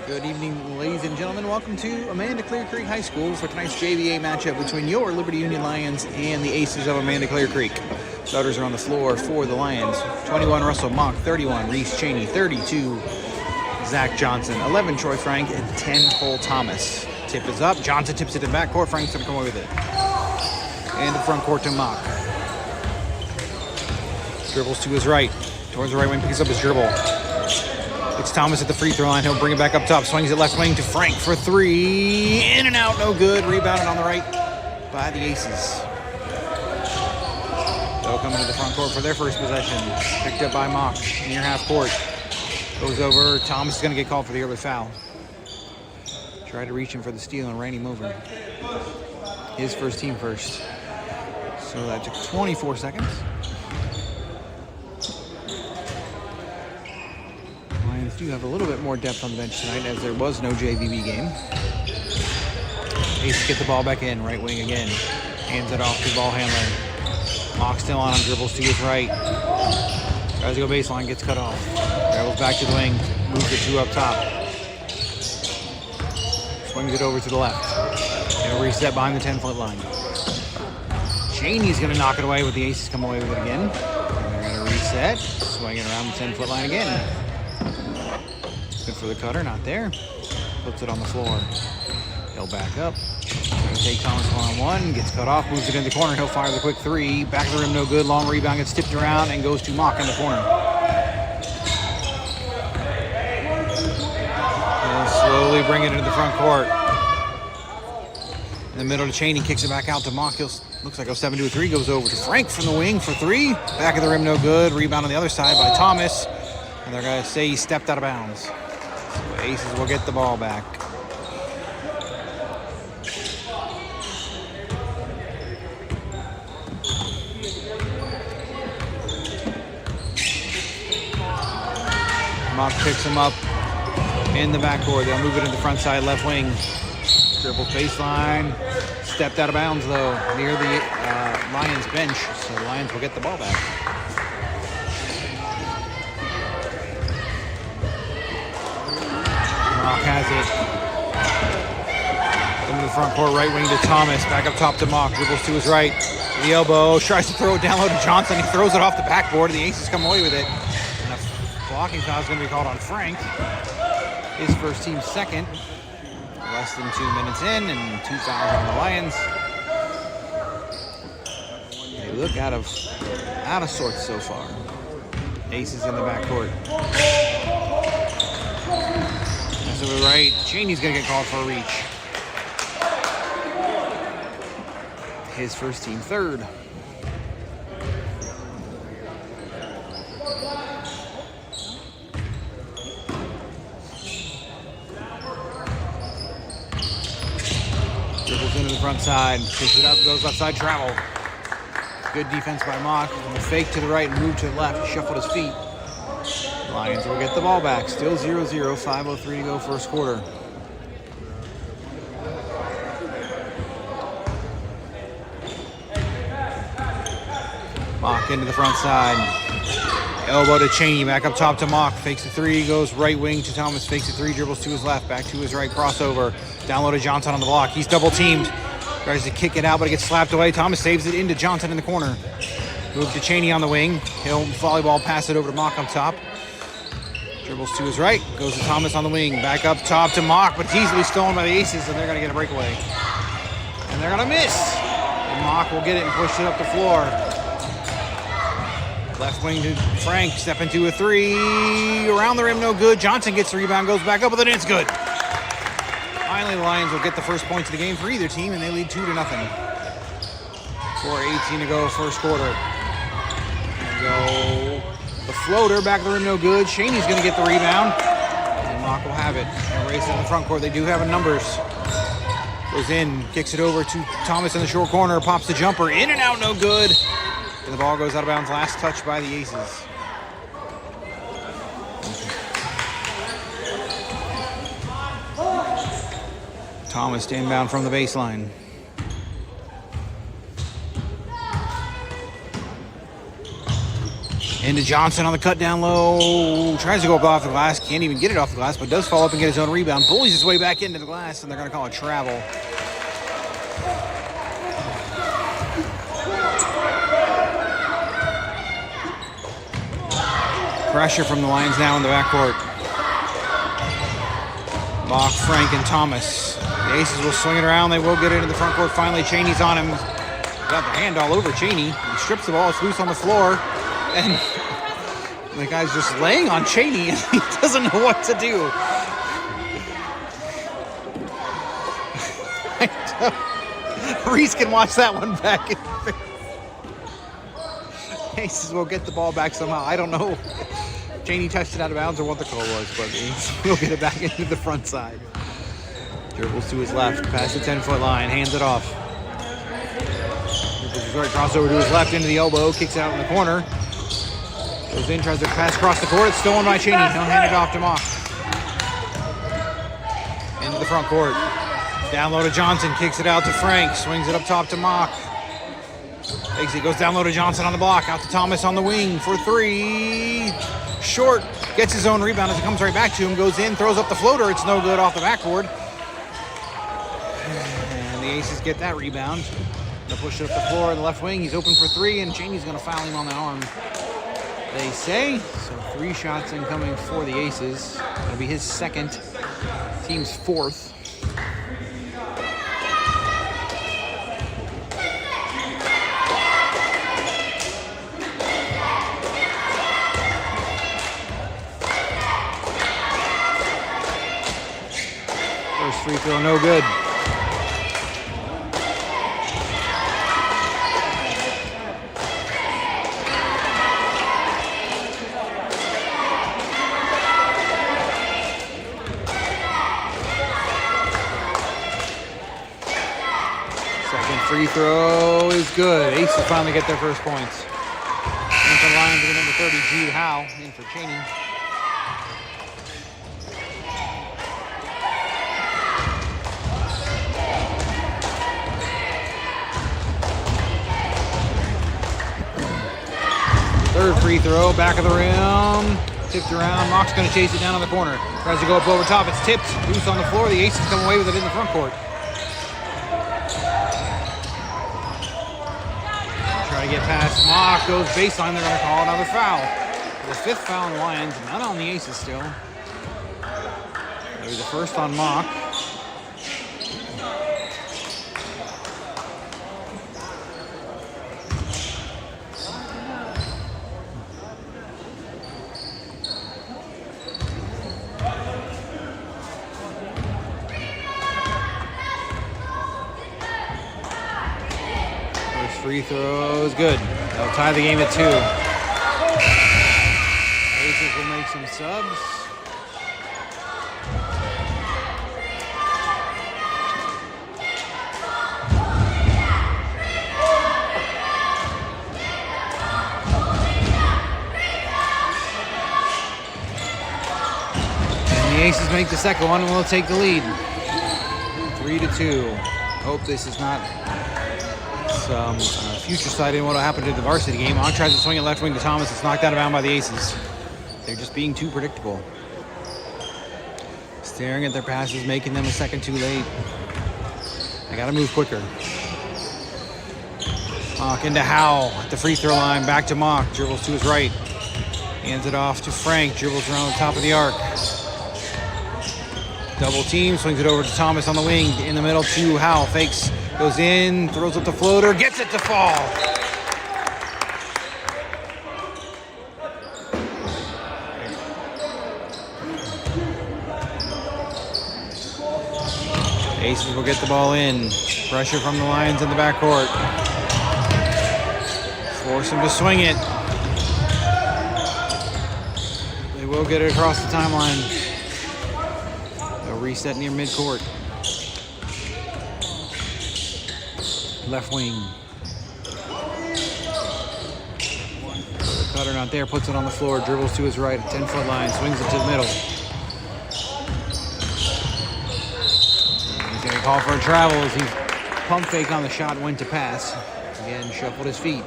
Good evening, ladies and gentlemen. Welcome to Amanda Clear Creek High School for tonight's JVA matchup between your Liberty Union Lions and the Aces of Amanda Clear Creek. Starters are on the floor for the Lions. 21, Russell Mock. 31, Reese Cheney. 32, Zach Johnson. 11, Troy Frank. And 10, Cole Thomas. Tip is up. Johnson tips it in backcourt. Frank's going to come away with it. And the front court to Mock. Dribbles to his right. Towards the right wing, picks up his dribble. It's Thomas at the free throw line. He'll bring it back up top. Swings it left wing to Frank for three. In and out, no good. Rebounded on the right by the Aces. They'll come into the front court for their first possession. Picked up by Mock near half court. Goes over. Thomas is going to get called for the early foul. Tried to reach him for the steal and ran him over. His first team first. So that took 24 seconds. Lions do have a little bit more depth on the bench tonight as there was no JVA game. Ace get the ball back in, right wing again. Hands it off to the ball handler. Mock still on him, dribbles to his right. Tries to go baseline, gets cut off. Dribbles back to the wing, moves it two up top. Swings it over to the left. And a reset behind the 10-foot line. Cheney's going to knock it away, but the Aces come away with it again. And they're going to reset, swing it around the 10-foot line again. Good for the cutter, not there. Puts it on the floor. He'll back up. Going to take Thomas one-on-one. Gets cut off, moves it in the corner. He'll fire the quick three. Back of the rim, no good. Long rebound gets tipped around and goes to Mock in the corner. He'll slowly bring it into the front court. In the middle to Cheney, kicks it back out to Mock. Looks like a 7-2-3 goes over to Frank from the wing for three. Back of the rim, no good. Rebound on the other side by Thomas. And they're going to say he stepped out of bounds. So Aces will get the ball back. Mock picks him up in the backcourt. They'll move it in the front side left wing. Dribbles baseline. Stepped out of bounds, though, near the Lions bench. So the Lions will get the ball back. Mock has it. Into the front court, right wing to Thomas. Back up top to Mock. Dribbles to his right. The elbow. Tries to throw it down low to Johnson. He throws it off the backboard. The Aces come away with it. And a blocking foul is going to be called on Frank. His first team second. Less than 2 minutes in and 2 fouls on the Lions. They look out of sorts so far. Aces in the backcourt. To the right, Cheney's gonna get called for a reach. His first team third. Dribbles into the front side, picks it up, goes left side, travel. Good defense by Mock. Fake to the right and move to the left, shuffled his feet. Lions will get the ball back. Still 0-0, 5:03 to go first quarter. Mock into the front side. Elbow to Cheney, back up top to Mock. Fakes the three, goes right wing to Thomas. Fakes the three, dribbles to his left, back to his right, crossover. Down low to Johnson on the block. He's double teamed. Tries to kick it out, but it gets slapped away. Thomas saves it into Johnson in the corner. Move to Cheney on the wing. He'll volleyball pass it over to Mock up top. Dribbles to his right, goes to Thomas on the wing. Back up top to Mock, but it's easily stolen by the Aces, and they're going to get a breakaway. And they're going to miss. And Mock will get it and push it up the floor. Left wing to Frank, step into a three. Around the rim, no good. Johnson gets the rebound, goes back up with it, and it's good. Finally, the Lions will get the first points of the game for either team, and they lead 2-0. 4:18 to go first quarter. Go. The floater, back of the rim, no good. Cheney's going to get the rebound. And Mock will have it. And race in the front court. They do have numbers. Goes in, kicks it over to Thomas in the short corner. Pops the jumper. In and out, no good. And the ball goes out of bounds. Last touch by the Aces. Thomas inbound from the baseline. Into Johnson on the cut down low. Tries to go up off the glass. Can't even get it off the glass, but does fall up and get his own rebound. Bullies his way back into the glass, and they're going to call it travel. Pressure from the Lions now in the backcourt. Mock, Frank, and Thomas. The Aces will swing it around. They will get it into the front court. Finally, Cheney's on him. Got the hand all over Cheney. He strips the ball. It's loose on the floor. And the guy's just laying on Cheney, and he doesn't know what to do. Reese can watch that one back. Aces will get the ball back somehow. I don't know. Cheney touched it out of bounds or what the call was, but he'll get it back into the front side. Dribbles to his left, past the 10-foot line, hands it off. Dribbles his right, crossover to his left, into the elbow, kicks out in the corner. Goes in, tries to pass across the court. It's stolen by Cheney. He'll hand it off to Mock. Into the front court. Down low to Johnson, kicks it out to Frank, swings it up top to Mock. Takes it, goes down low to Johnson on the block, out to Thomas on the wing for three. Short, gets his own rebound as it comes right back to him, goes in, throws up the floater. It's no good off the backboard. And the Aces get that rebound. They'll push it up the floor in the left wing. He's open for three, and Cheney's going to foul him on the arm, they say. So 3 shots incoming for the Aces. It'll be his second, team's fourth. First free throw, no good. Second free throw is good. Aces finally get their first points. And the Lions with number 30, Jude Howe, in for Cheney. Third free throw, back of the rim, tipped around. Mock's going to chase it down on the corner. Tries to go up over top. It's tipped, loose on the floor. The Aces come away with it in the front court. Try to get past Mock, goes baseline. They're going to call another foul. The 5th foul on the Lions, not on the Aces still. Maybe the first on Mock. Free throw is good. They'll tie the game at 2. Aces will make some subs. And the Aces make the second one and will take the lead. 3-2. Hope this is not future sight in what will happen to the varsity game. On tries to swing it left wing to Thomas. It's knocked out of bounds by the Aces. They're just being too predictable. Staring at their passes, making them a second too late. They got to move quicker. Mock into Howe at the free throw line. Back to Mock. Dribbles to his right. Hands it off to Frank. Dribbles around the top of the arc. Double team. Swings it over to Thomas on the wing. In the middle to Howe. Fakes. Goes in, throws up the floater, gets it to fall. Aces will get the ball in. Pressure from the Lions in the backcourt. Force him to swing it. They will get it across the timeline. They'll reset near midcourt. Left wing. The cutter not there, puts it on the floor, dribbles to his right, 10-foot line, swings it to the middle. He's going to call for a travel as he pump fake on the shot and went to pass. Again, shuffled his feet.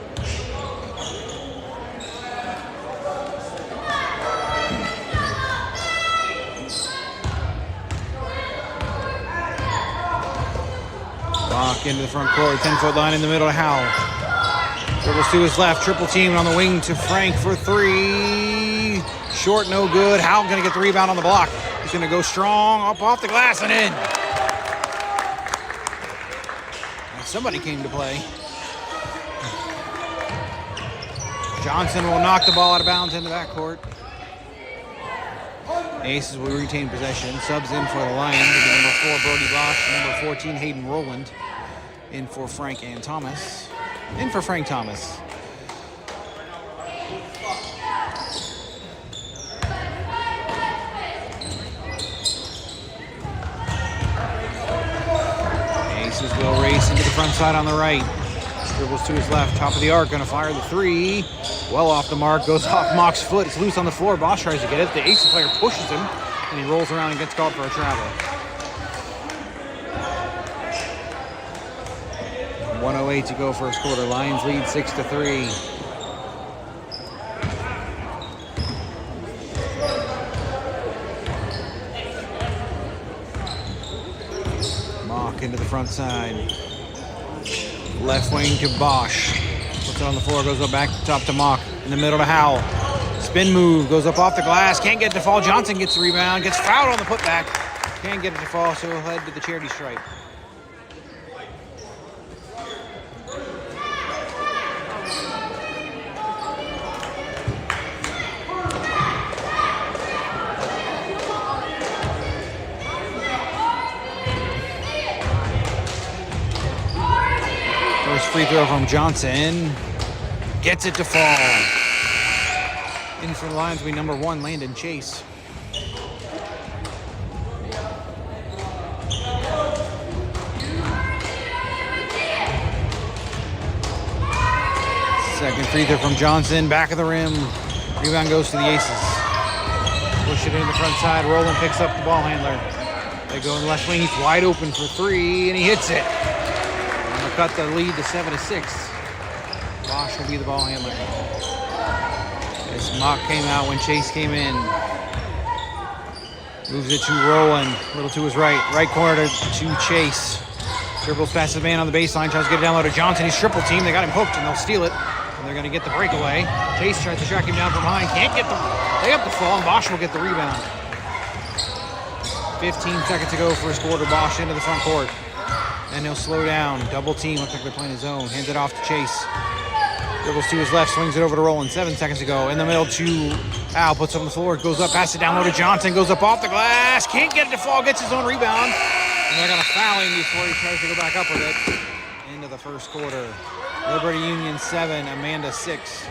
Mock into the front court, 10-foot line in the middle to Howell. Dribbles to his left, triple team on the wing to Frank for three. Short, no good. Howell gonna get the rebound on the block. He's gonna go strong, up off the glass and in. Now somebody came to play. Johnson will knock the ball out of bounds into that court. Aces will retain possession. Subs in for the Lions. Number 4, Brody Bosch. Number 14, Hayden Rowland. In for Frank and Thomas. In for Frank Thomas. Aces will race into the front side on the right. Dribbles to his left, top of the arc, gonna fire the three. Well off the mark, goes off Mock's foot. It's loose on the floor. Bosch tries to get it. The Aces player pushes him, and he rolls around and gets called for a travel. 1:08 to go first quarter. Lions lead 6-3. Mock into the front side. Left wing to Bosch. Puts it on the floor, goes up back top to Mock. In the middle to Howell. Spin move, goes up off the glass. Can't get it to fall. Johnson gets the rebound. Gets fouled on the putback. Can't get it to fall, so he'll head to the charity stripe. Free throw from Johnson. Gets it to fall. In for the Lions will be number 1, Landon Chase. Second free throw from Johnson. Back of the rim. Rebound goes to the Aces. Push it in the front side. Rowland picks up the ball handler. They go in the left wing. He's wide open for three, and he hits it. Cut the lead to 7-6. Bosch will be the ball handler. As Mock came out when Chase came in. Moves it to Rowland. A little to his right. Right corner to Chase. Dribbles past the man on the baseline. Tries to get it down low to Johnson. He's triple team. They got him hooked and they'll steal it. And they're going to get the breakaway. Chase tries to track him down from behind. Can't get the layup to fall, and Bosch will get the rebound. 15 seconds to go first quarter. Bosch into the front court. And he'll slow down. Double team. Looks like they're playing his zone. Hands it off to Chase. Dribbles to his left. Swings it over to Rowland. 7 seconds to go. In the middle to Al. Puts it on the floor. Goes up. Passes it down low to Johnson. Goes up off the glass. Can't get it to fall. Gets his own rebound. And they're going to foul him before he tries to go back up with it. Into the first quarter. Liberty Union 7. Amanda 6.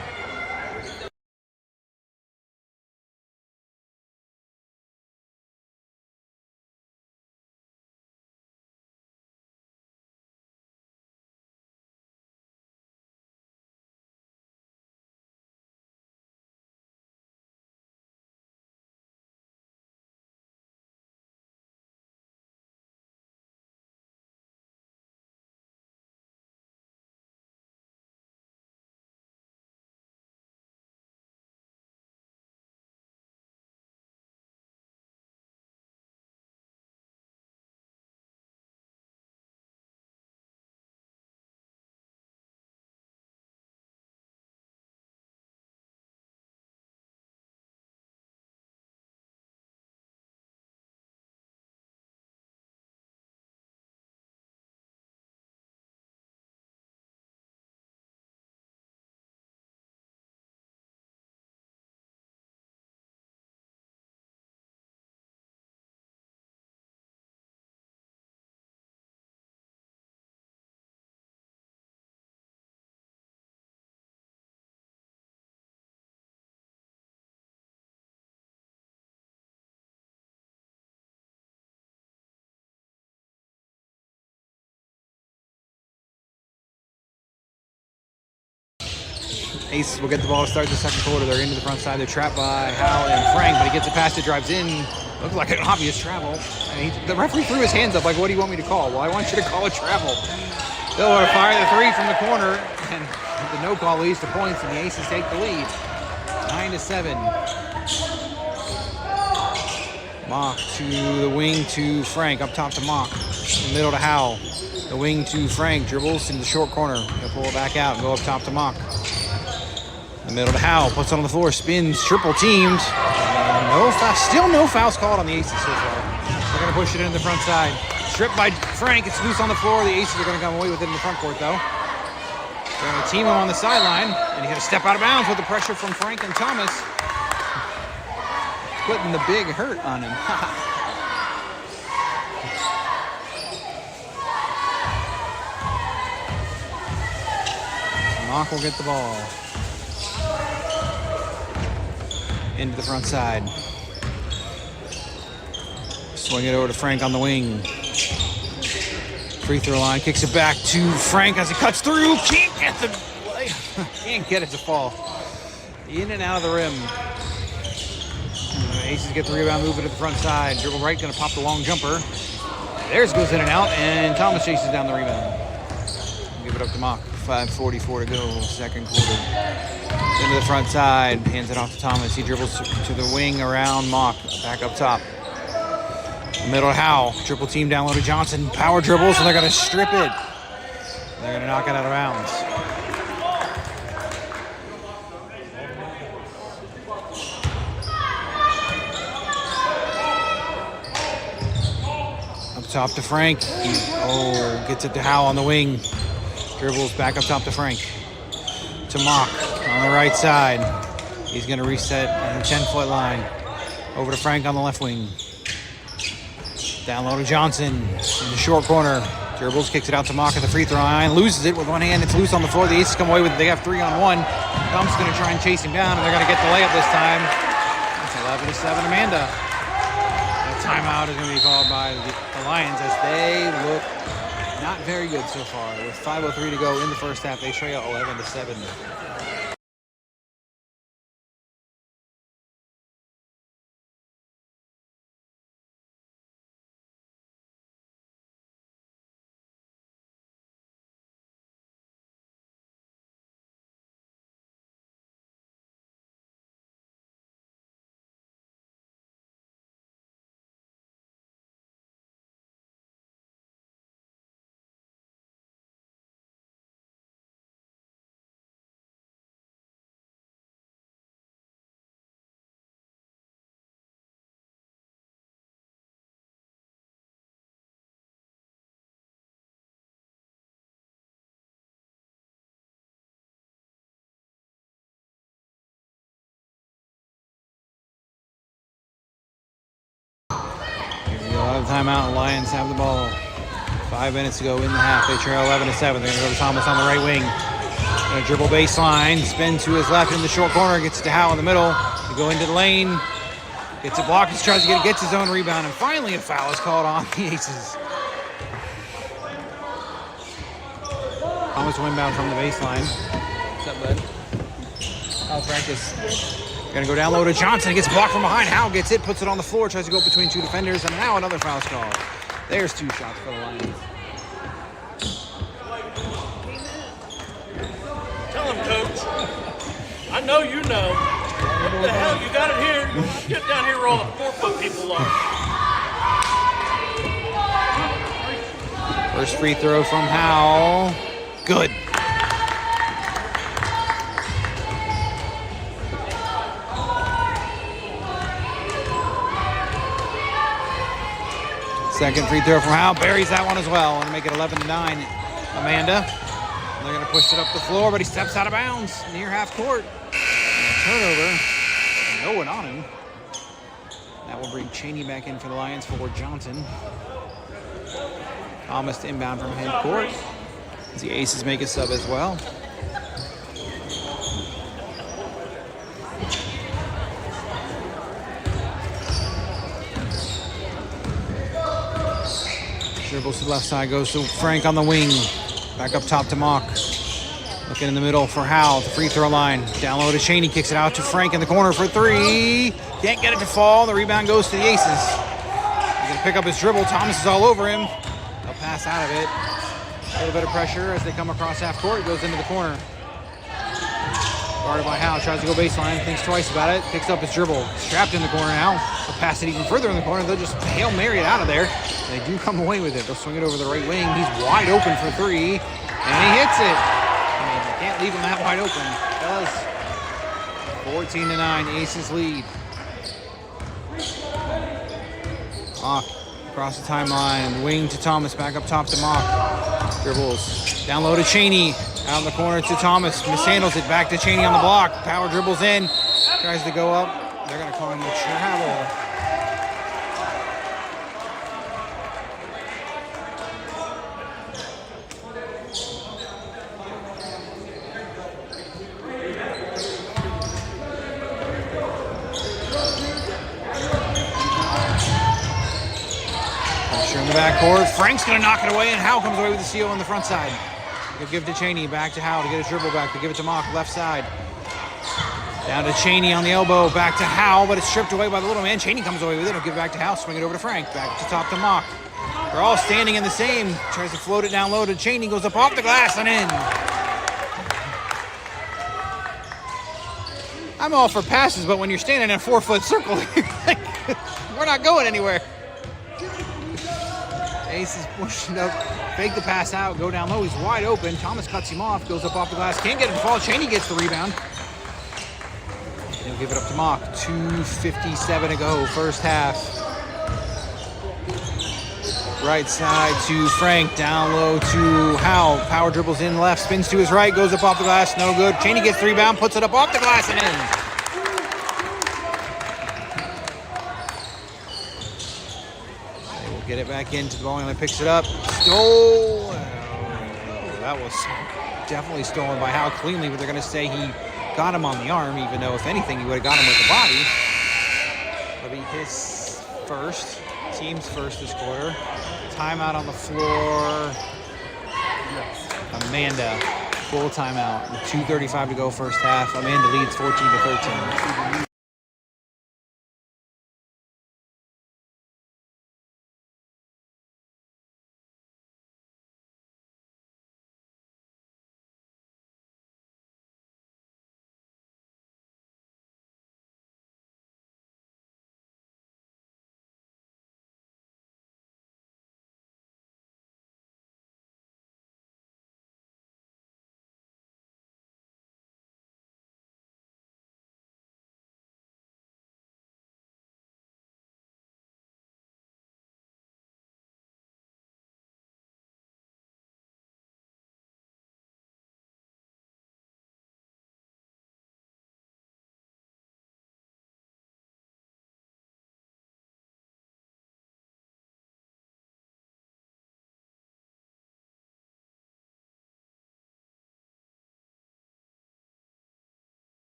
Aces will get the ball to start the second quarter. They're into the front side. They're trapped by Howell and Frank, but he gets it past it, drives in. Looks like an obvious travel. And the referee threw his hands up like, what do you want me to call? Well, I want you to call a travel. They'll fire the three from the corner, and the no call leads to points, and the Aces take the lead. 9-7. Mock to the wing to Frank. Up top to Mock. In the middle to Howell. The wing to Frank, dribbles in the short corner. He'll pull it back out and go up top to Mock. The middle to Howell, puts it on the floor, spins, triple teamed. Still no fouls called on the Aces so far. They're gonna push it into the front side. Stripped by Frank, it's loose on the floor. The Aces are gonna come away with it in the front court though. They're gonna team him on the sideline, and he's gonna step out of bounds with the pressure from Frank and Thomas. Putting the big hurt on him. Mock will get the ball. Into the front side. Swing it over to Frank on the wing. Free throw line, kicks it back to Frank as he cuts through. Can't get it to fall. In and out of the rim. Aces get the rebound, move it to the front side. Dribble right, gonna pop the long jumper. Theirs goes in and out, and Thomas chases down the rebound. Give it up to Mock. 5:44 to go, second quarter. Into the front side, hands it off to Thomas. He dribbles to the wing around Mock, back up top. Middle to Howell, triple team down low to Johnson. Power dribbles, and they're gonna strip it. They're gonna knock it out of bounds. Up top to Frank. Gets it to Howell on the wing. Dribbles back up top to Frank. To Mock on the right side. He's going to reset on the 10-foot line. Over to Frank on the left wing. Down low to Johnson in the short corner. Dribbles, kicks it out to Mock at the free throw line. Loses it with one hand. It's loose on the floor. The Aces come away with it. They have 3-on-1. Dump's going to try and chase him down, and they're going to get the layup this time. It's 11-7 Amanda. The timeout is going to be called by the Lions as they look not very good so far. With 5:03 to go in the first half, they trail 11-7. Timeout. Lions have the ball. 5 minutes to go in the half. They trail 11-7. They're going to go to Thomas on the right wing. Going to dribble baseline. Spin to his left in the short corner. Gets it to Howell in the middle. They go into the lane. Gets a block. He tries to gets his own rebound. And finally a foul is called on the Aces. Thomas will inbound from the baseline. What's up, bud? Howell practice. Gonna go down low to Johnson. He gets blocked from behind. Howell gets it, puts it on the floor, tries to go between two defenders, and now another foul's called. There's 2 shots for the Lions. Tell him, Coach. I know you know. What the hell? You got it here. Get down here where all the 4-foot people are. First free throw from Howell. Good. Second free throw from Howell. Buries that one as well. And make it 11-9. Amanda. They're going to push it up the floor, but he steps out of bounds near half court. And a turnover. No one on him. That will bring Cheney back in for the Lions for Johnson. Thomas to inbound from head court. As the Aces make a sub as well. Dribbles to the left side, goes to Frank on the wing. Back up top to Mock. Looking in the middle for Howell, the free throw line. Down low to Cheney, kicks it out to Frank in the corner for 3. Can't get it to fall. The rebound goes to the Aces. He's going to pick up his dribble. Thomas is all over him. They'll pass out of it. A little bit of pressure as they come across half court. Goes into the corner. Guarded by Howell. Tries to go baseline. Thinks twice about it. Picks up his dribble. He's trapped in the corner now. pass it even further in the corner. They'll just Hail Mary it out of there. They do come away with it. They'll swing it over the right wing. He's wide open for three, and he hits it. I mean, you can't leave him that wide open. Does. 14-9, Aces lead. Mock across the timeline, wing to Thomas, back up top to Mock. Dribbles down low to Cheney, out in the corner to Thomas, mishandles it, back to Cheney on the block. Power dribbles in, tries to go up. They're going to call him the travel. In the backcourt, Frank's going to knock it away, and Howe comes away with the steal on the front side. They'll give to Cheney, back to Howe to get his dribble back. They give it to Mock, left side. Down to Cheney on the elbow, back to Howe, but it's stripped away by the little man. Cheney comes away with it. He'll give it back to Howe, swing it over to Frank, back to top to Mock. They're all standing in the same. Tries to float it down low to Cheney, goes up off the glass and in. I'm all for passes, but when you're standing in a 4-foot circle, we're not going anywhere. Ace is pushing up, fake the pass out, go down low. He's wide open. Thomas cuts him off, goes up off the glass. Can't get it to fall. Cheney gets the rebound. He'll give it up to Mock. 2:57 to go, first half. Right side to Frank, down low to Howe. Power dribbles in left, spins to his right, goes up off the glass, no good. Cheney gets the rebound, puts it up off the glass and in. Get it back into the ball and picks it up. Stole. That was definitely stolen by Howe cleanly, but they're going to say he got him on the arm, even though if anything he would have got him with the body. It'll be his first, team's first this quarter. Timeout on the floor. Amanda, full timeout. 2:35 to go first half. Amanda leads 14-13.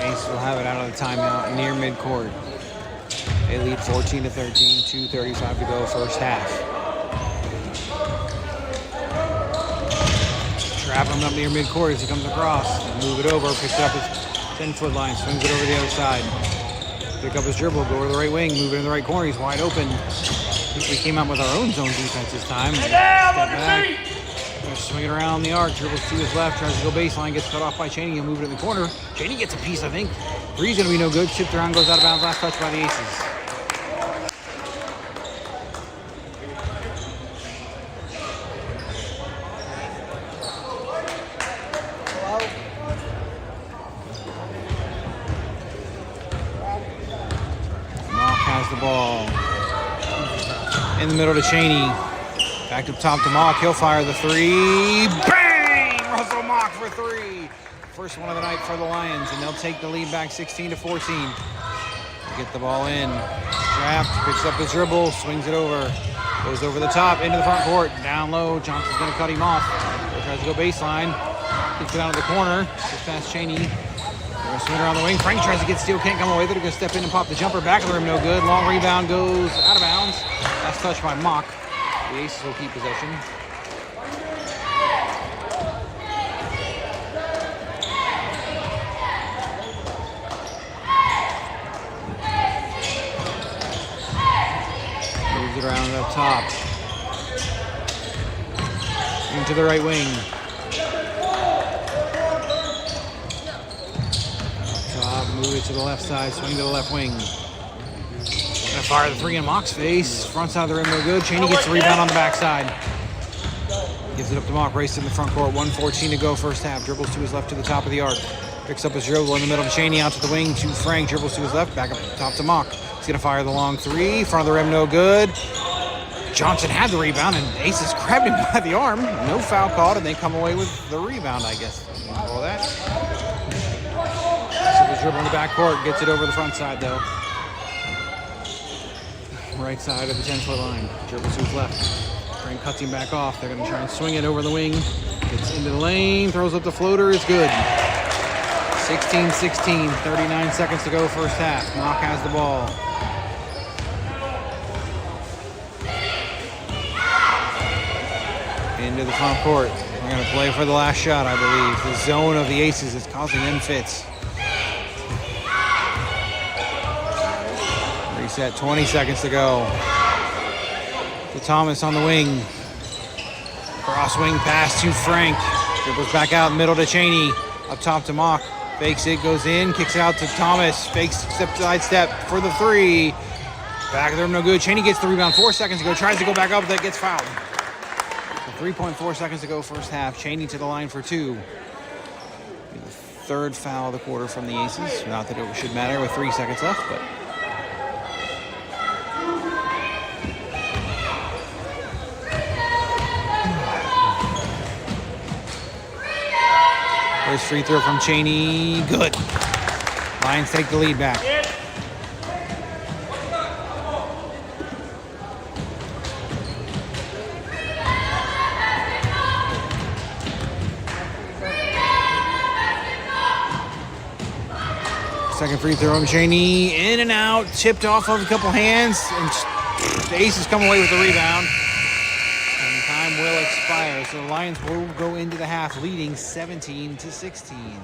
Ace will have it out of the timeout near midcourt. They lead 14-13, 2:35 to go first half. Trap him up near midcourt as he comes across. Move it over, picks it up his 10-foot line, swings it over the other side. Pick up his dribble, go to the right wing, move it in the right corner. He's wide open. I think we came out with our own zone defense this time. Step back. Swing it around the arc, dribbles to his left, tries to go baseline, gets cut off by Cheney. He'll move it in the corner. Cheney gets a piece, I think. Three's going to be no good. Tipped around, goes out of bounds. Last touch by the Aces. Mock has the ball. In the middle to Cheney. Back up top to Mock. He'll fire the three. Bang! Russell Mock for three. First one of the night for the Lions, and they'll take the lead back 16-14. Get the ball in. Trapped. Picks up his dribble. Swings it over. Goes over the top into the front court. Down low. Johnson's going to cut him off. Tries to go baseline. Kicks it out of the corner. Just past Cheney. They're going to swing around the wing. Frank tries to get steal. Can't come away. They're going to step in and pop the jumper. Back of the rim. No good. Long rebound goes out of bounds. Last touch by Mock. The Aces will keep possession. Moves it around up top. to the right wing. Top, move it to the left side, swing to the left wing. Gonna fire the three in Mock's face. Front side of the rim, no good. Cheney gets the rebound on the backside. Gives it up to Mock, race in the front court. 1:14 to go, first half. Dribbles to his left to the top of the arc. Picks up his dribble in the middle to Cheney, out to the wing to Frank. Dribbles to his left, back up top to Mock. He's gonna fire the long three. Front of the rim, no good. Johnson had the rebound, and Aces grabbed him by the arm. No foul called, and they come away with the rebound, I guess. All that. So the dribble in the backcourt, gets it over the front side, though. Right side of the 10-foot line. Dribbles to his left. Frank cuts him back off. They're going to try and swing it over the wing. Gets into the lane, throws up the floater. It's good. 16-16, 39 seconds to go, first half. Mock has the ball. Into the front court. We're going to play for the last shot, I believe. The zone of the Aces is causing them fits. Reset, 20 seconds to go. To Thomas on the wing. Cross wing pass to Frank. Dribbles back out middle to Cheney. Up top to Mock. Fakes it, goes in, kicks out to Thomas. Fakes, side step for the three. Back of the rim, no good. Cheney gets the rebound. 4 seconds to go. Tries to go back up, that gets fouled. So 3.4 seconds to go, first half. Cheney to the line for two. The third foul of the quarter from the Aces. Not that it should matter with 3 seconds left, but. First free throw from Cheney, good. Lions take the lead back. Second free throw from Cheney, in and out, tipped off of a couple hands, and the Aces come away with the rebound. And time will expire, so the Lions will go into the half leading 17-16.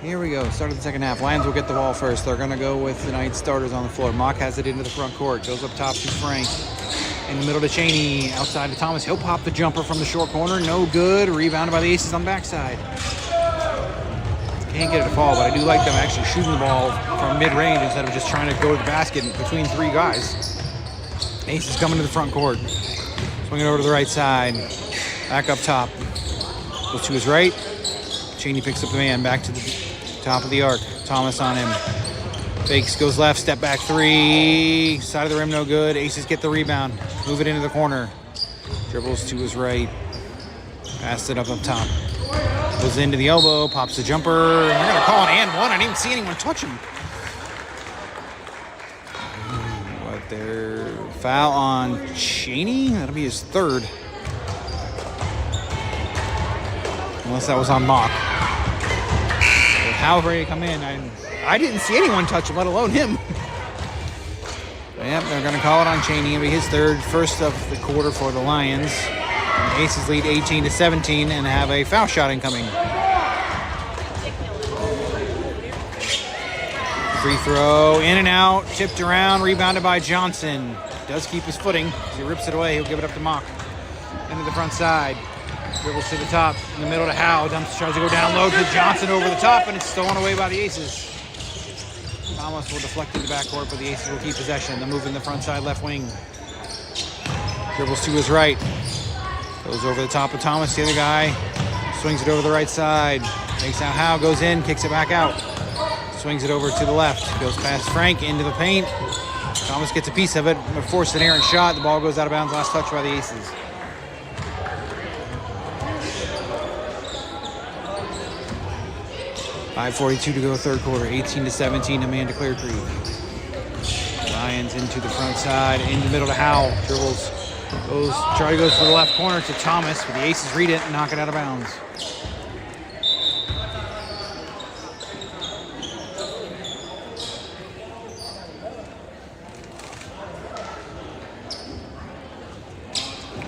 Here we go. Start of the second half. Lions will get the ball first. They're going to go with tonight's starters on the floor. Mock has it into the front court. Goes up top to Frank. In the middle to Cheney. Outside to Thomas. He'll pop the jumper from the short corner. No good. Rebounded by the Aces on the backside. Can't get it to fall, but I do like them actually shooting the ball from mid-range instead of just trying to go to the basket between three guys. Aces coming to the front court. Swinging over to the right side. Back up top. Goes to his right. Cheney picks up the man. Back to the top of the arc. Thomas on him. Fakes, goes left, step back three. Side of the rim, no good. Aces get the rebound. Move it into the corner. Dribbles to his right. Passed it up top. Goes into the elbow, pops the jumper. They're going to call an and one. I didn't even see anyone touch him. But they're foul on Cheney. That'll be his third. Unless that was on Mock. However, ready to come in. I didn't see anyone touch him, let alone him. Yep, they're going to call it on Cheney. It'll be his third, first of the quarter for the Lions. And the Aces lead 18-17 and have a foul shot incoming. Free throw, in and out, tipped around, rebounded by Johnson. Does keep his footing. As he rips it away, he'll give it up to Mock. Into the front side. Dribbles to the top, in the middle to Howe. Dumps, tries to go down low to Johnson over the top, and it's stolen away by the Aces. Thomas will deflect in the backcourt, but the Aces will keep possession. They'll move in the front side left wing. Dribbles to his right. Goes over the top of Thomas, the other guy. Swings it over the right side. Takes out Howe, goes in, kicks it back out. Swings it over to the left. Goes past Frank, into the paint. Thomas gets a piece of it, forced an errant shot. The ball goes out of bounds, last touch by the Aces. .5:42 to go third quarter, 18-17, Amanda Clear Creek. Lions into the front side, in the middle to Howe. Dribbles, goes to the left corner to Thomas, but the Aces read it and knock it out of bounds.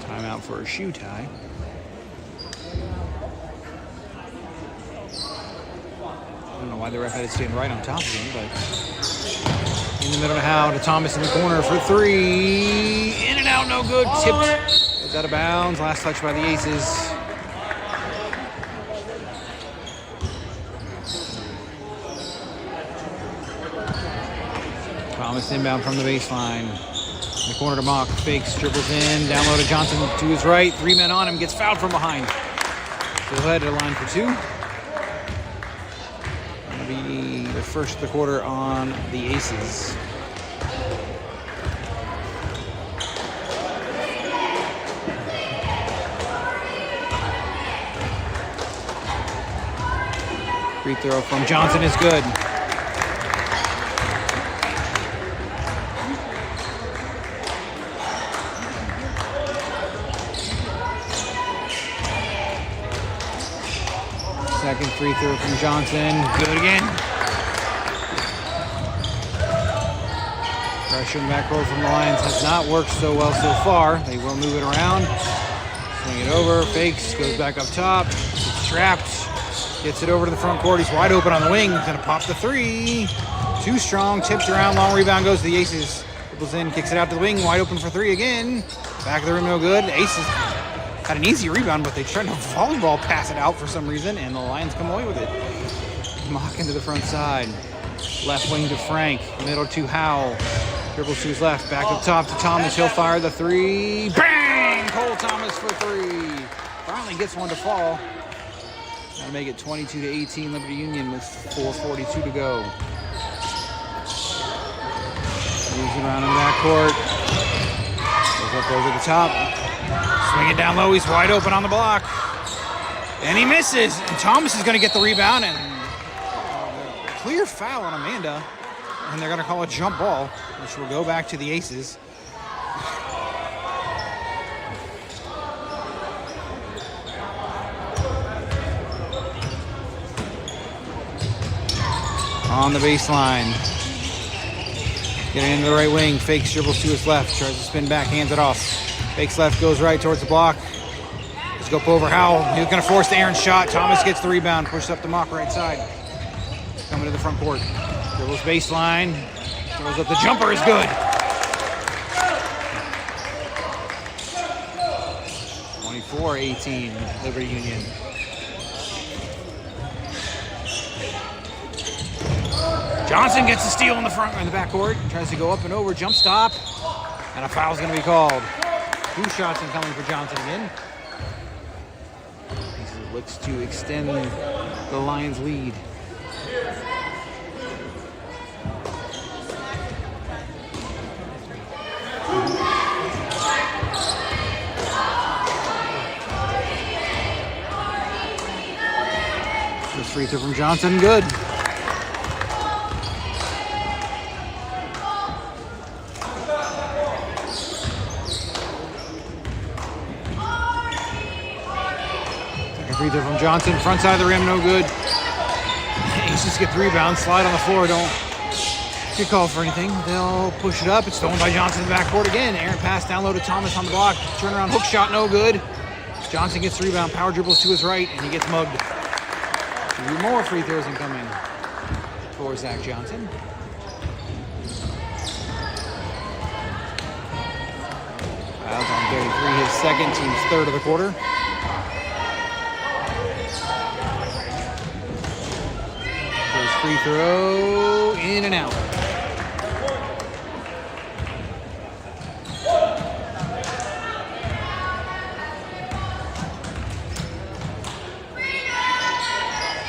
Timeout for a shoe tie. I don't know why the ref had it stand right on top of him, but in the middle of Howe to Thomas in the corner for three. In and out, no good. Tipped. It's out of bounds. Last touch by the Aces. Thomas inbound from the baseline. In the corner to Mock. Fakes, dribbles in. Down low to Johnson to his right. 3 men on him. Gets fouled from behind. Go ahead to the line for two. Be the first of the quarter on the Aces. Free throw from Johnson is good. Second free throw from Johnson. Good again. Pressure in the backcourt from the Lions has not worked so well so far. They will move it around. Swing it over. Fakes. Goes back up top. It's trapped. Gets it over to the front court. He's wide open on the wing. He's going to pop the three. Too strong. Tips around. Long rebound goes to the Aces. Dribbles in. Kicks it out to the wing. Wide open for three again. Back of the rim. No good. Aces had an easy rebound, but they tried to volleyball pass it out for some reason, and the Lions come away with it. Mock into the front side. Left wing to Frank. Middle to Howe. Dribbles to his left. Back up top to Thomas. He'll fire the three. Bang! Cole Thomas for three. Finally gets one to fall. That'll make it 22-18 Liberty Union with 4:42 to go. Moves it around in the backcourt. Goes up over the top. Swing it down low. He's wide open on the block. And he misses. And Thomas is going to get the rebound. And clear foul on Amanda. And they're going to call a jump ball, which will go back to the Aces. On the baseline. Getting into the right wing. Fakes, dribbles to his left. Tries to spin back, hands it off. Fakes left, goes right towards the block. Let's go over Howell. He's going to force the errant shot. Thomas gets the rebound. Pushes up the Mock right side. coming to the front court. Dribbles baseline. Throws up the jumper is good. 24-18, Liberty Union. Johnson gets the steal in the backcourt. Tries to go up and over, jump stop, and a foul's going to be called. 2 shots incoming for Johnson again. He looks to extend the Lions' lead. First free throw from Johnson, good. Free throw from Johnson, front side of the rim, no good. Aces get the rebound, slide on the floor, don't get called for anything. They'll push it up, it's stolen by Johnson in the backcourt again. Aaron pass down low to Thomas on the block, turnaround hook shot, no good. Johnson gets the rebound, power dribbles to his right, and he gets mugged. 3 more free throws incoming for Zach Johnson. Fouls on 33, his second, team's third of the quarter. Free throw, in and out.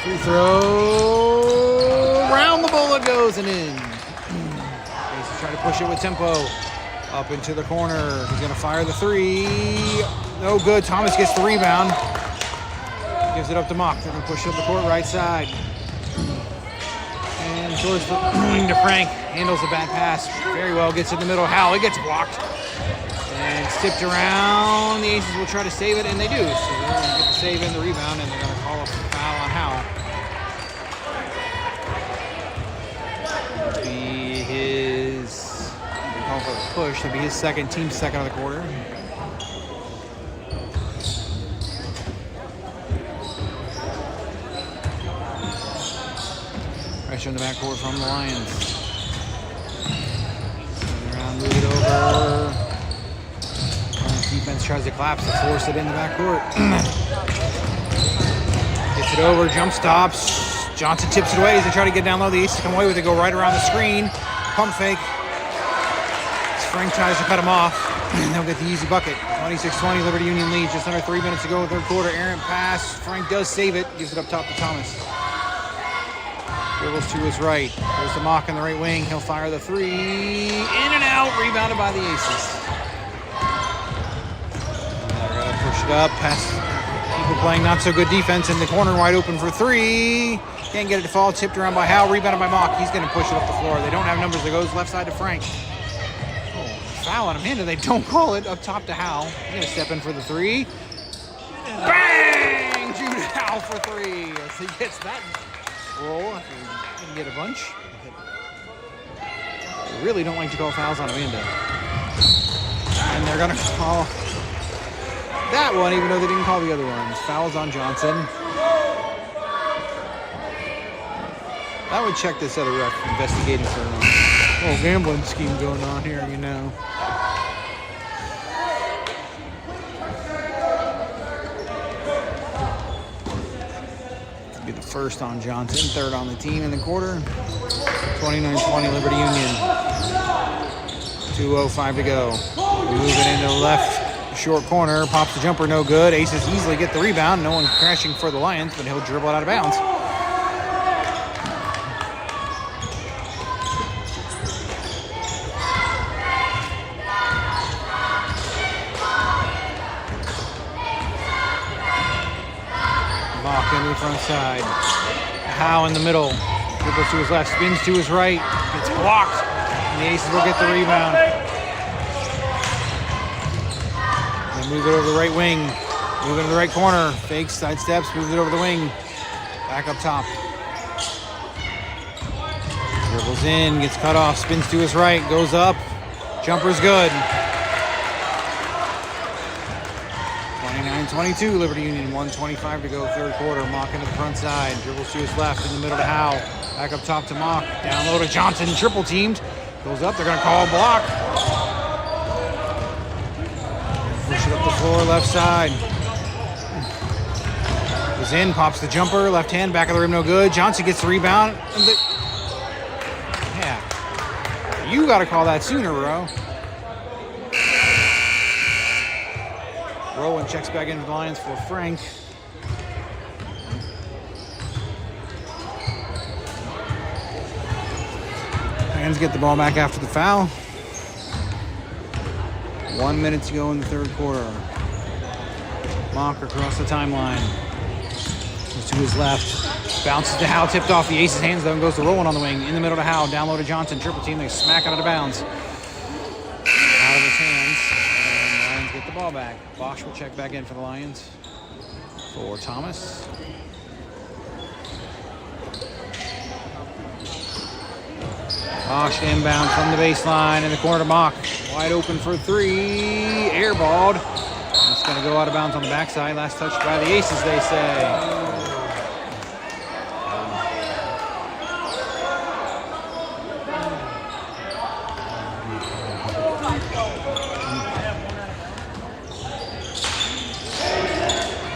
Free throw, round the bullet goes and in. Aces try to push it with tempo. Up into the corner, he's gonna fire the 3. No good, Thomas gets the rebound. Gives it up to Mock, they're gonna push it up the court right side. Towards the to Frank, handles a bad pass very well, gets in the middle. Howell, it gets blocked and it's tipped around. The Aces will try to save it, and they do. So they're going to get the save and the rebound, and they're going to call a foul on Howell. It'll be his, they call for a push. It'll be his second, team's second of the quarter. Pressure in the backcourt from the Lions. Turn around, move it over. Defense tries to collapse to force it in the backcourt. Gets it over, jump stops. Johnson tips it away as they try to get down low. The Aces come away with it, go right around the screen. Pump fake. Frank tries to cut him off. And they'll get the easy bucket. 26-20, Liberty Union leads. Just under 3 minutes to go in the third quarter. Aaron pass. Frank does save it. Gives it up top to Thomas. Dribbles to his right. There's the Mock in the right wing. He'll fire the 3. In and out. Rebounded by the Aces. They're going to push it up. Pass. People playing not so good defense in the corner. Wide open for 3. Can't get it to fall. Tipped around by Howell. Rebounded by Mock. He's going to push it up the floor. They don't have numbers. It goes left side to Frank. Foul on him. And they don't call it. Up top to Howell. He's going to step in for the 3. Bang! Jude Howell for 3. As he gets that roll. Can get a bunch. They really don't like to call fouls on Amanda. And they're going to call that one, even though they didn't call the other ones. Fouls on Johnson. I would check this other ref investigating for a little gambling scheme going on here, you know. Be the first on Johnson, third on the team in the quarter. 29-20 Liberty Union. 2:05 to go. Moving into the left short corner, pops the jumper, no good. Aces easily get the rebound. No one crashing for the Lions, but he'll dribble it out of bounds. Mock into the front side. Howe in the middle. Dribbles to his left, spins to his right. Gets blocked. And the Aces will get the rebound. They move it over the right wing. Move it to the right corner. Fakes, side steps, moves it over the wing. Back up top. Dribbles in, gets cut off, spins to his right, goes up. Jumper's good. 29-22, Liberty Union, 1:25 to go, third quarter. Mock into the front side, dribbles to his left, in the middle to Howe. Back up top to Mock. Down low to Johnson. Triple teamed. Goes up. They're going to call a block. Push it up the floor, left side. Goes in, pops the jumper. Left hand, back of the rim, no good. Johnson gets the rebound. Yeah. You got to call that sooner, bro. Rowan checks back into the Lions for Frank. Lions get the ball back after the foul. 1 minute to go in the third quarter. Mock across the timeline. Goes to his left. Bounces to Howe, tipped off the Aces' hands, though, and goes to Rowan on the wing. In the middle to Howe, down low to Johnson. Triple team, they smack out of bounds. Out of his hands. And the Lions get the ball back. Bosch will check back in for the Lions. For Thomas. Bosch inbound from the baseline in the corner to Mock. Wide open for three. Airballed. It's going to go out of bounds on the backside. Last touched by the Aces, they say.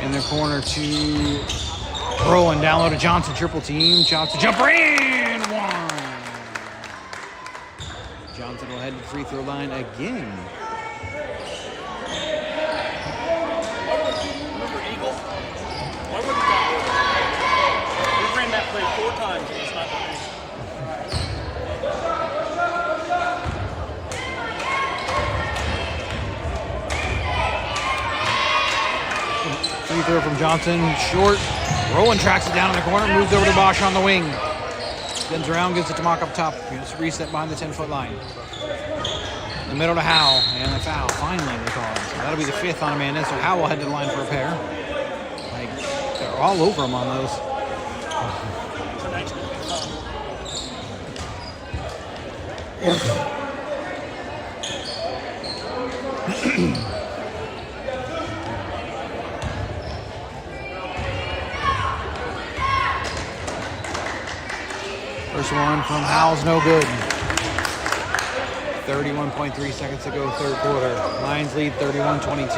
In the corner to Rowan. Down low to Johnson. Triple team. Chops the jumper in. One. Johnson will head to the free throw line again. Remember Eagle? Why would we ran that play 4 times and it's not the Free throw from Johnson. Short. Rowan tracks it down in the corner. Moves over to Bosch on the wing. Spins around, gives it to Mock up top. Just reset behind the 10-foot line. In the middle to Howe, and the foul. Finally, they call it. So that'll be the 5th on Amanda, so Howe will head to the line for a pair. Like, they're all over him on those. First one from Howell's no good. 31.3 seconds to go, third quarter. Lions lead 31-22.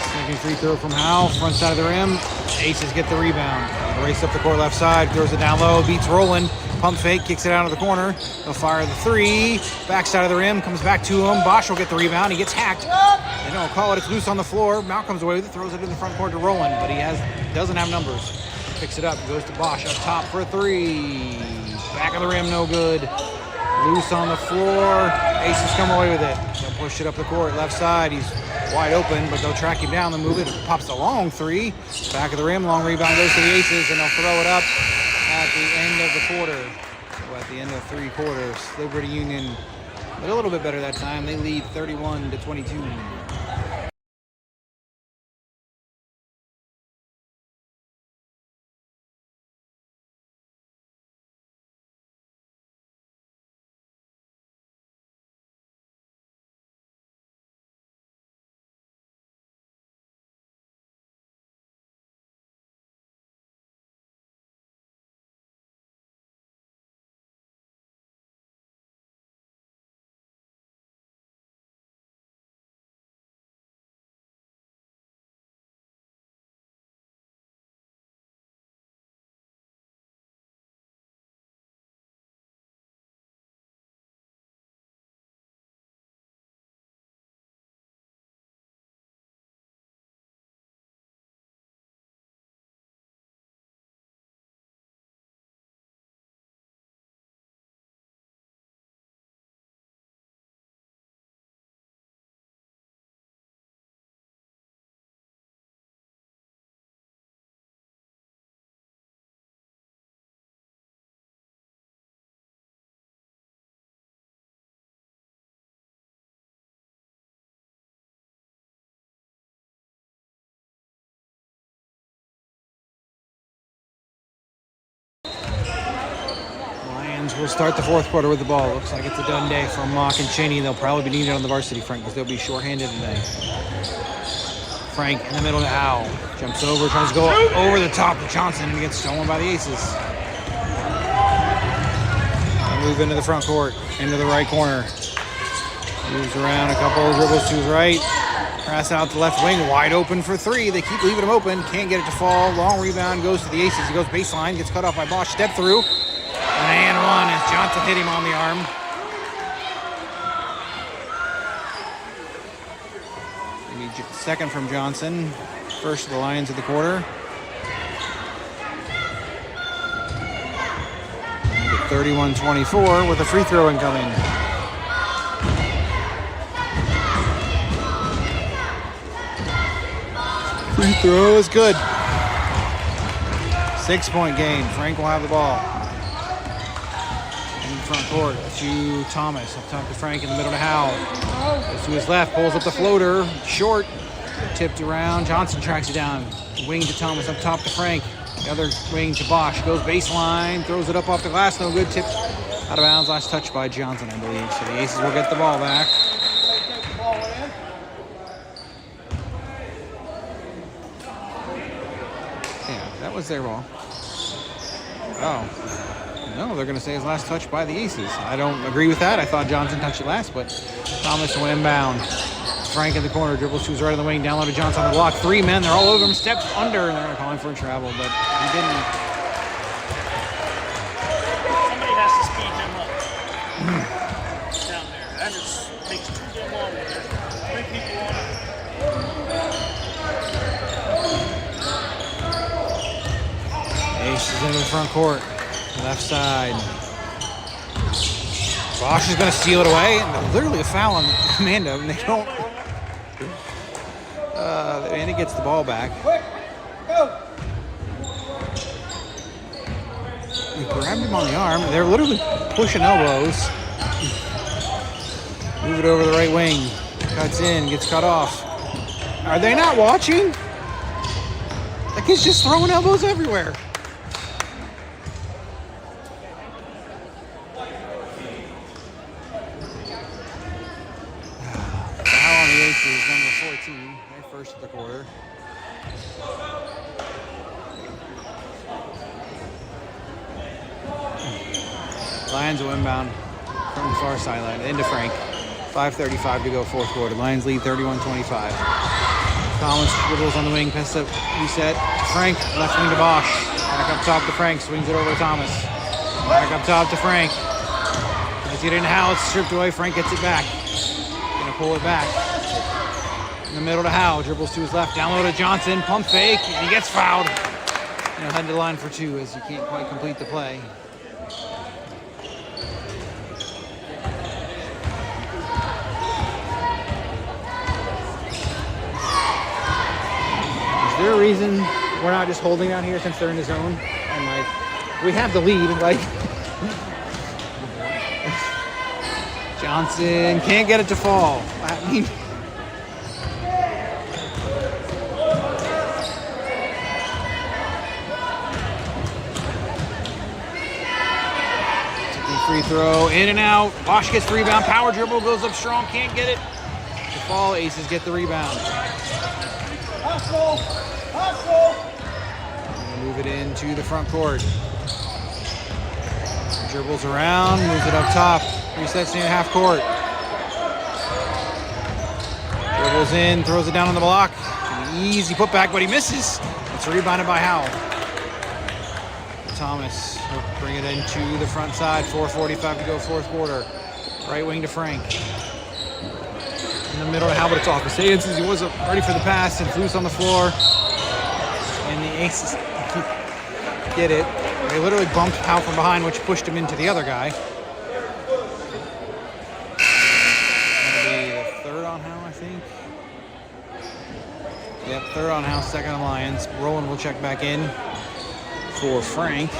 Second free throw from Howell, front side of the rim. Aces get the rebound. Race up the court left side, throws it down low, beats Roland. Pump fake, kicks it out of the corner. They'll fire the three. Backside of the rim, comes back to him. Bosch will get the rebound. He gets hacked. They don't call it. It's loose on the floor. Mount comes away with it, throws it in the front court to Roland, but he doesn't have numbers. Picks it up, goes to Bosch up top for a three. Back of the rim, no good. Loose on the floor. Aces come away with it. They'll push it up the court, left side. He's wide open, but they'll track him down. They'll move it. Pops the long three. Back of the rim, long rebound goes to the Aces, and they'll throw it up at the end of the quarter. So at the end of 3 quarters, Liberty Union, but a little bit better that time. They lead 31-22. We'll start the fourth quarter with the ball. Looks like it's a done day for Mock and Cheney. They'll probably be needed on the varsity front because they'll be shorthanded today. Frank in the middle to Howe. Jumps over, tries to go over the top to Johnson and gets stolen by the Aces. Move into the front court, into the right corner. Moves around a couple of dribbles to his right. Pass out to left wing, wide open for three. They keep leaving him open, can't get it to fall. Long rebound goes to the Aces. He goes baseline, gets cut off by Bosch. Step through, and one as Johnson hit him on the arm. Second from Johnson. First of the Lions of the quarter. 31-24 with a free throw incoming. Free throw is good. 6-point game. Frank will have the ball. In front court to Thomas. Up top to Frank in the middle to Howe. Goes to his left, pulls up the floater. Short. Tipped around. Johnson tracks it down. Wing to Thomas. Up top to Frank. The other wing to Bosch. Goes baseline. Throws it up off the glass. No good. Tipped out of bounds. Last touch by Johnson, I believe. So the Aces will get the ball back. Yeah, that was their ball. Oh. No, they're going to say his last touch by the Aces. I don't agree with that. I thought Johnson touched it last, but Thomas went inbound. Frank in the corner, dribbles to his right on the wing, down low to Johnson on the block. Three men, they're all over him, steps under, and they're calling for a travel, but he didn't. Somebody has to speed him up down there. That just takes too damn long with there. 3 people on it. Ace is into the front court, left side. Bosch is going to steal it away, and literally a foul on Amanda, and they don't. And he gets the ball back. He grabbed him on the arm. They're literally pushing elbows. Move it over the right wing. Cuts in, gets cut off. Are they not watching? That kid's just throwing elbows everywhere. Foul on the Aces, number 14. First of the quarter. Lions will inbound from the far sideline into Frank. 5:35 to go, fourth quarter. Lions lead 31-25. Thomas dribbles on the wing, passes up, reset to Frank, left wing to Bosch. Back up top to Frank, swings it over to Thomas. Back up top to Frank. As he didn't Howe, it's stripped away. Frank gets it back. Gonna pull it back. In the middle to Howe, dribbles to his left, down low to Johnson, pump fake, and he gets fouled. He'll head to the line for two as he can't quite complete the play. Is there a reason we're not just holding down here since they're in the zone? And like, we have the lead, like. Johnson can't get it to fall. I mean, free throw, in and out. Bosch gets the rebound. Power dribble, goes up strong, can't get it. The fall, Aces get the rebound. Move it into the front court. Dribbles around, moves it up top. Resets near half court. Dribbles in, throws it down on the block. An easy putback, but he misses. It's rebounded by Howell. Thomas will bring it into the front side. 4:45 to go, fourth quarter. Right wing to Frank. In the middle to Howell, but it's off his hands as he wasn't ready for the pass, and loose on the floor. And the Aces get it. They literally bumped Howell from behind, which pushed him into the other guy. That'll be the third on Howell, I think. Yep, third on Howell, second on Lions. Roland will check back in for Frank.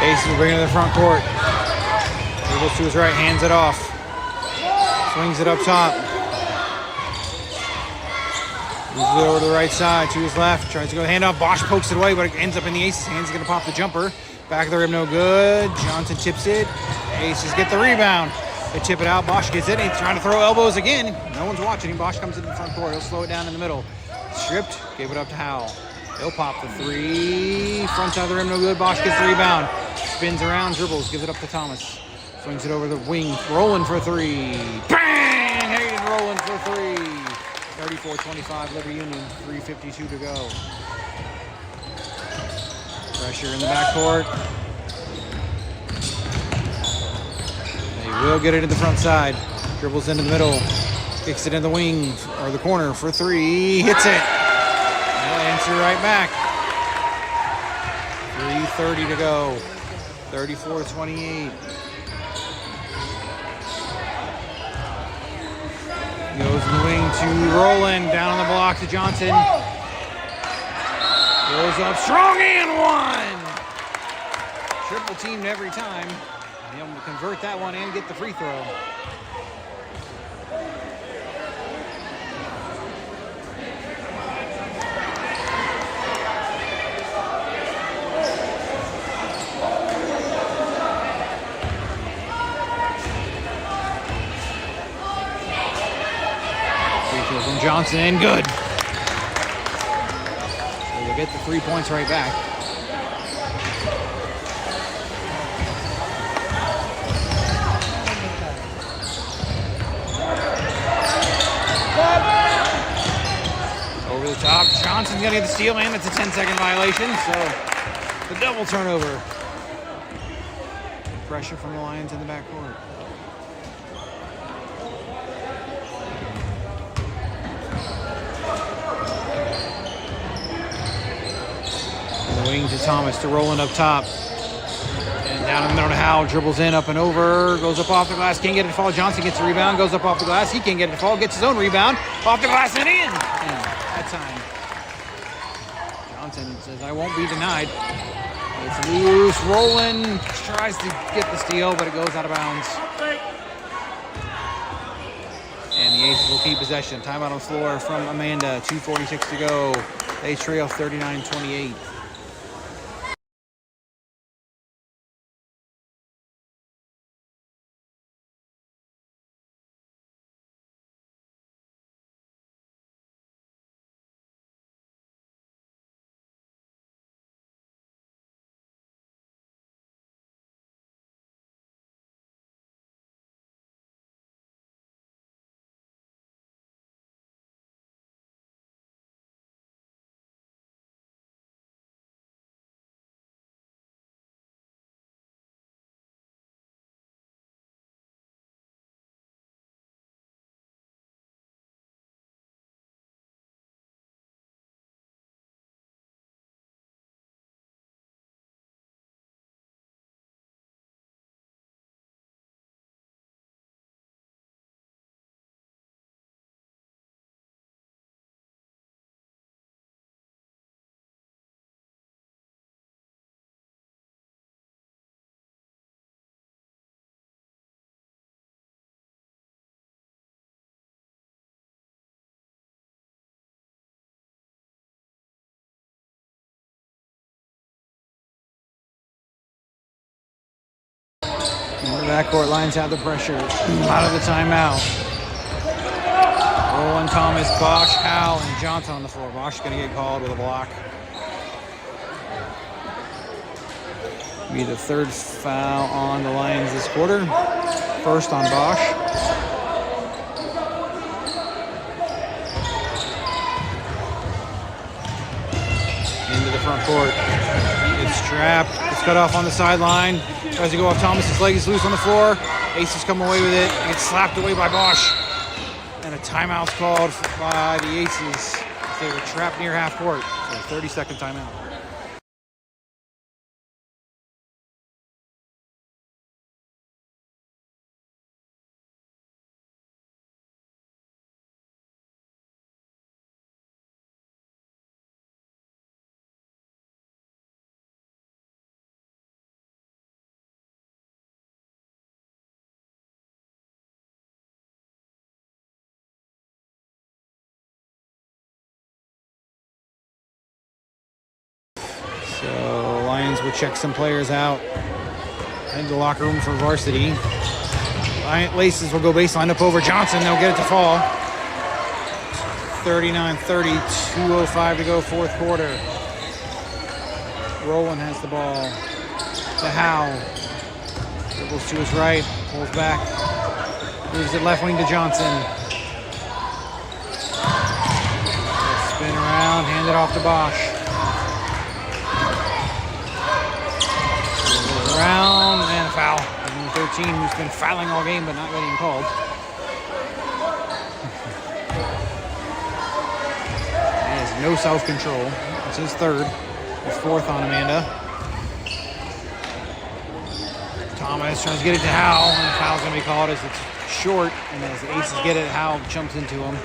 Aces will bring it to the front court. Dribbles to his right, hands it off. Swings it up top. Moves it over to the right side, to his left. Tries to go handoff. Bosch pokes it away, but it ends up in the Aces' hands. He's going to pop the jumper. Back of the rim, no good. Johnson chips it. Aces get the rebound. They tip it out. Bosch gets it. He's trying to throw elbows again. No one's watching him. Bosch comes into the front court. He'll slow it down in the middle. Stripped. Gave it up to Howell. He'll pop the three. Front side of the rim, no good. Bosch gets the rebound. Spins around, dribbles, gives it up to Thomas. Swings it over the wing. Rolling for three. Bang! Hayden rolling for three. 34-25, Liberty Union. 3:52 to go. Pressure in the backcourt. They will get it in the front side. Dribbles into the middle. Kicks it in the wing or the corner for three. Hits it. They'll answer right back. 3:30 to go. 34-28. Goes in the wing to Roland. Down on the block to Johnson. Goes up strong and one. Triple teamed every time. He'll convert that one and get the free throw. Free throw from Johnson and good. So they'll get the 3 points right back. Over the top, Johnson's gonna get the steal, and it's a 10-second violation, so the double turnover. Pressure from the Lions in the backcourt. The wing to Thomas to Roland up top. And down in the middle to Howell, dribbles in, up and over, goes up off the glass, can't get it to fall. Johnson gets the rebound, goes up off the glass, he can't get it to fall, gets his own rebound, off the glass and in. That time. Johnson says, I won't be denied. It's loose, Roland tries to get the steal, but it goes out of bounds. And the Aces will keep possession. Timeout on the floor from Amanda, 2:46 to go. They trail 39-28. And the backcourt lines out the pressure. Out of the timeout. Roland, Thomas, Bosch, Howell, and Johnson on the floor. Bosch is going to get called with a block. Be the third foul on the Lions this quarter. First on Bosch. Into the front court. It's trapped. It's cut off on the sideline. Tries to go off Thomas. Leg is loose on the floor. Aces come away with it. It gets slapped away by Bosch. And a timeout's called by the Aces. They were trapped near half court. So a 30-second timeout. So Lions We'll check some players out. Head to the locker room for varsity. Laces will go baseline up over Johnson. They'll get it to fall. 39-30, 2:05 to go, fourth quarter. Rowland has the ball. To Howe. Dribbles to his right, pulls back. Moves it left wing to Johnson. Spin around, hand it off to Bosch. Around, and a foul. Number 13, who's been fouling all game but not getting called. He has no self-control. It's his third. His fourth on Amanda. Thomas tries to get it to Howe, and the foul's going to be called as it's short, and as the Aces get it, Howe jumps into him.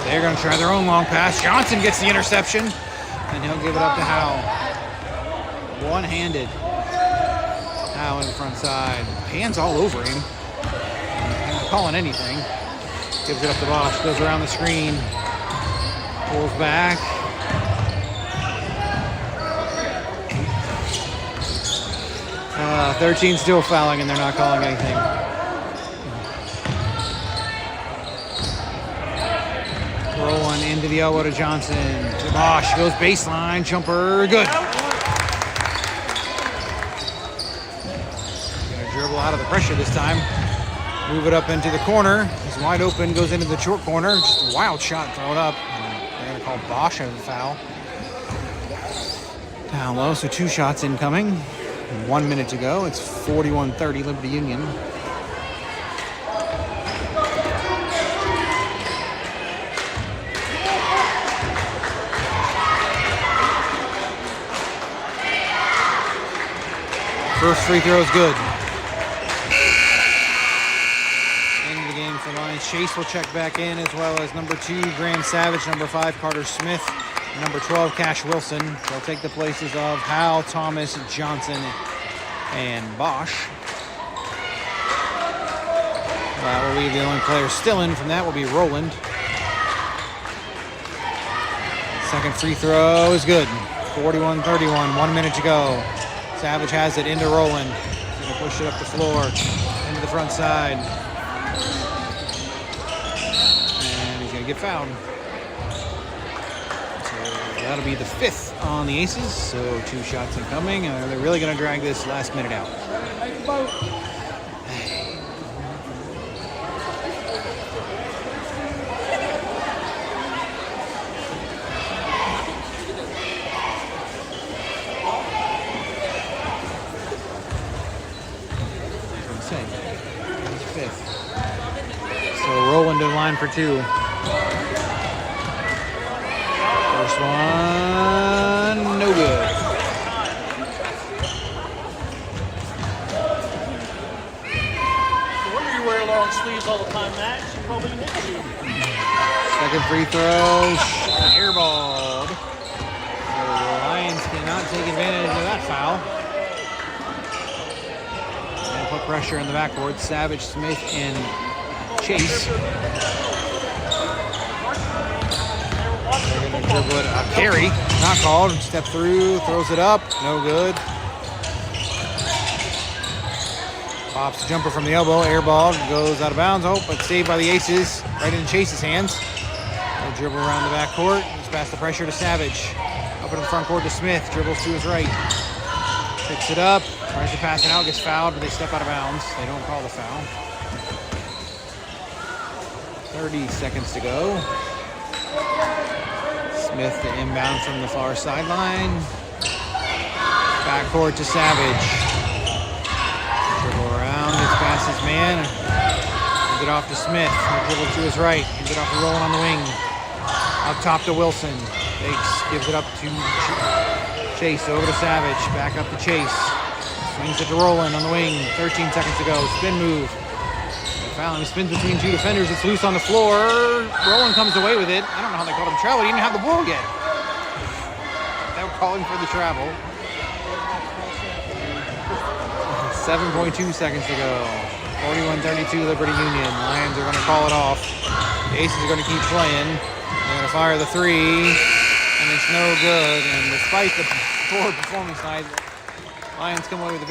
They're going to try their own long pass. Johnson gets the interception, and he'll give it up to Howe. One-handed. Howe in the front side. Hands all over him. Not calling anything. Gives it up to Bosch. Goes around the screen. Pulls back. Uh, 13 still fouling, and they're not calling anything. Rolling into the elbow to Johnson. To Bosch. Goes baseline. Jumper. Good. Gonna dribble out of the pressure this time. Move it up into the corner. He's wide open. Goes into the short corner. Just a wild shot thrown up. They're going to call Bosch a foul. Down low. So 2 shots incoming. 1 minute to go. It's 41-30 Liberty Union. First free throw is good. End of the game for Lions. Chase will check back in, as well as number 2, Graham Savage, number 5, Carter Smith, number 12, Cash Wilson. They'll take the places of Howe, Thomas, Johnson, and Bosch. That will leave the only player still in from that will be Rowland. Second free throw is good. 41-31, 1 minute to go. Savage has it into Rowland. He's going to push it up the floor, into the front side. And he's going to get fouled. So that'll be the 5th on the Aces. So 2 shots incoming. They're really going to drag this last minute out. Rowland in line for 2. First one, no good. No wonder you wear long sleeves all the time, Max. You probably hit you. Second free throw, airballed. The Lions cannot take advantage of that foul. And put pressure in the backboard. Savage, Smith, and Chase. They're going to dribble it. Carry, not called. Step through, throws it up, no good. Pops the jumper from the elbow, airball, goes out of bounds. Oh, but saved by the Aces, right into Chase's hands. They'll dribble around the backcourt. Just past the pressure to Savage. Up in the front court to Smith, dribbles to his right. Picks it up, tries to pass it out, gets fouled, but they step out of bounds. They don't call the foul. 30 seconds to go. Smith to inbound from the far sideline. Backcourt to Savage. Dribble around, gets past his man. Gives it off to Smith. He'll dribble to his right. Gives it off to Rowland on the wing. Up top to Wilson. Takes, gives it up to Chase. Over to Savage. Back up to Chase. Swings it to Rowland on the wing. 13 seconds to go. Spin move. He spins between 2 defenders. It's loose on the floor. Rowland comes away with it. I don't know how they called him travel. He didn't have the ball yet. They were calling for the travel. 7.2 seconds to go. 41-32 Liberty Union. Lions are going to call it off. The Aces are going to keep playing. They're going to fire the three, and it's no good. And despite the poor performance tonight, Lions come away with the victory.